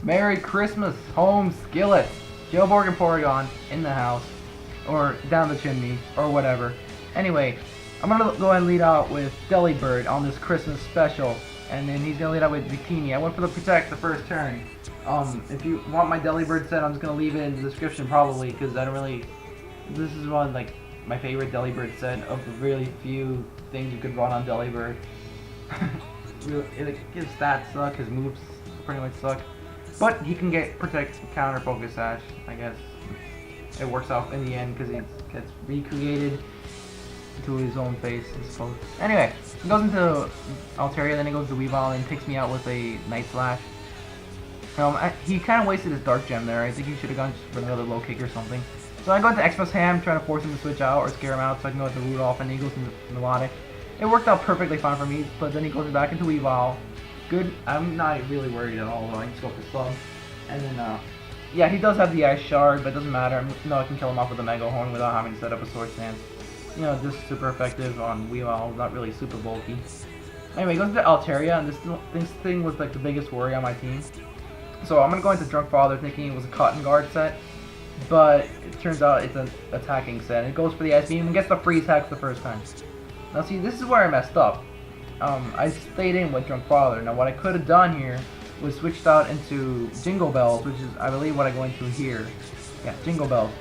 Merry Christmas, home skillet. Jailborg and Porygon in the house, or down the chimney, or whatever. Anyway, I'm gonna go ahead and lead out with Delibird on this Christmas special, and then he's gonna lead out with Bikini. I went for the Protect the first turn. If you want my Delibird set, I'm just gonna leave it in the description probably, because I don't really. This is one like my favorite Delibird set of the really few things you could run on Delibird. His stats suck, his moves pretty much suck, but he can get Protect, Counter, Focus Sash. I guess it works out in the end because he gets recreated to his own face, I suppose. Anyway, he goes into Altaria, then he goes to Weavile and takes me out with a Night Slash. He kind of wasted his Dark Gem there. I think he should have gone for another low kick or something. So I go into Xmas Ham, trying to force him to switch out or scare him out so I can go into Rudolph, and he goes into Melodic. It worked out perfectly fine for me, but then he goes back into Weavile. Good. I'm not really worried at all though. I can just go for Slug. And then, yeah, he does have the Ice Shard, but it doesn't matter. I can kill him off with a Mega Horn without having to set up a Sword Stance. You know, just super effective on Weavile, not really super bulky. Anyway, he goes into Altaria, and this thing was like the biggest worry on my team. So I'm gonna go into Drunk Father thinking it was a Cotton Guard set, but it turns out it's an attacking set. It goes for the Ice Beam and gets the Freeze Hex the first time. Now see, this is where I messed up. I stayed in with Drunk Father. Now what I could have done here was switched out into Jingle Bells, which is I believe what I go into here. Yeah, Jingle Bells.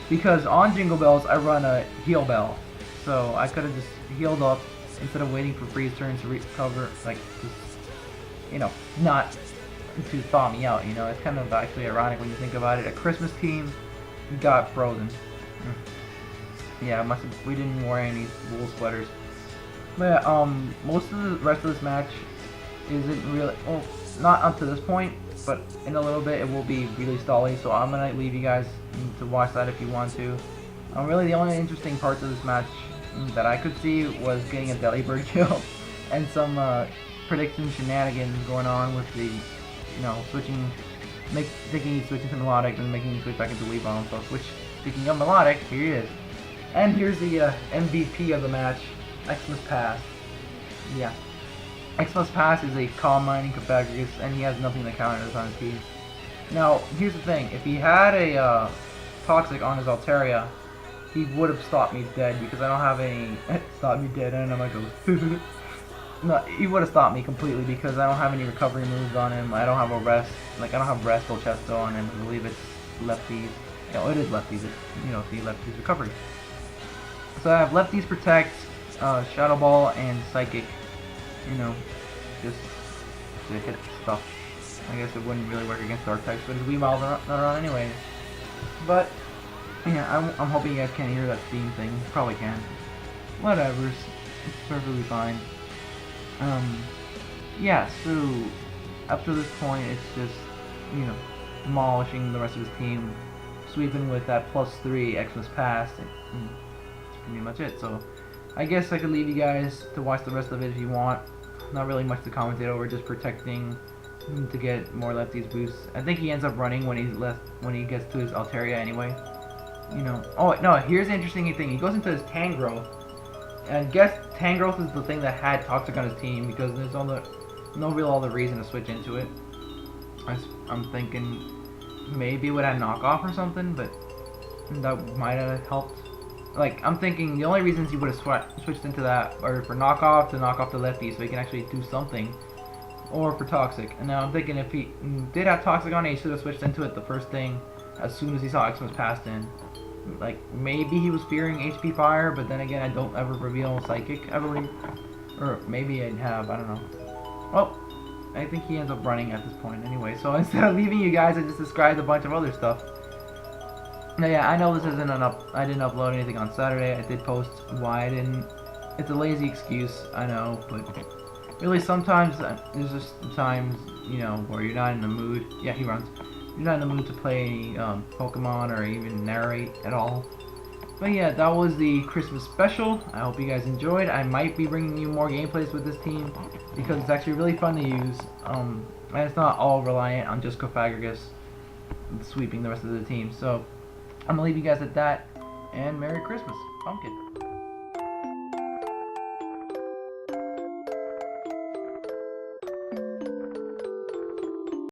Because on Jingle Bells I run a Heal Bell. So I could have just healed up instead of waiting for freeze turns to recover, like, just, you know, not to thaw me out, you know. It's kind of actually ironic when you think about it. A Christmas team got frozen. Yeah, we didn't wear any wool sweaters. But most of the rest of this match isn't really, well, not up to this point, but in a little bit it will be really stally, so I'm gonna leave you guys to watch that if you want to. Really the only interesting parts of this match that I could see was getting a Delibird kill and some prediction shenanigans going on with the, you know, thinking he's switching to Melodic and making him switch back into Weavile and stuff, which, speaking of Melodic, here he is. And here's the MVP of the match, Xmas Pass. Yeah. Xmas Pass is a Calm Mining Pythagoras, and he has nothing to counter this on his team. Now, here's the thing. If he had a Toxic on his Altaria, he would have stopped me dead, because I don't have any... Stop me dead, and I'm like, no, he would have stopped me completely, because I don't have any recovery moves on him. I don't have a rest. Like, I don't have Rest or Chesto on him. I believe it's lefties. No, it is lefties. It's, you know, the lefties recovery. So I have lefties Protect, Shadow Ball, and Psychic. You know, just to hit stuff. I guess it wouldn't really work against Dark types, but his Weavile's not around anyway. But yeah, I'm hoping you guys can't hear that steam thing. Probably can. Whatever, it's perfectly fine. Yeah. So up to this point, it's just, you know, demolishing the rest of his team, sweeping with that +3 Xmas Pass. And that's pretty much it. So I guess I could leave you guys to watch the rest of it if you want. Not really much to commentate over, just protecting to get more lefties boosts. I think he ends up running when he gets to his Altaria anyway. You know. Oh no, here's the interesting thing. He goes into his Tangrowth, and guess Tangrowth is the thing that had Toxic on his team, because there's no real other reason to switch into it. I'm thinking maybe it would have knockoff or something, but that might have helped. Like, I'm thinking the only reasons he would have switched into that are for knockoff, to knock off the lefty so he can actually do something, or for Toxic. And now I'm thinking if he did have Toxic on it, he should have switched into it the first thing as soon as he saw Xmas passed in. Like, maybe he was fearing HP Fire, but then again, I don't ever reveal Psychic, I believe. Or maybe I'd have, I don't know. Well, I think he ends up running at this point anyway, so instead of leaving you guys, I just described a bunch of other stuff. Now, yeah, I know this isn't I didn't upload anything on Saturday. I did post why I didn't. It's a lazy excuse, I know, but really sometimes there's just times, you know, where you're not in the mood. Yeah, he runs. You're not in the mood to play any Pokemon or even narrate at all. But yeah, that was the Christmas special. I hope you guys enjoyed. I might be bringing you more gameplays with this team because it's actually really fun to use. And it's not all reliant on just Pythagoras sweeping the rest of the team. So I'm gonna leave you guys at that, and Merry Christmas, Pumpkin.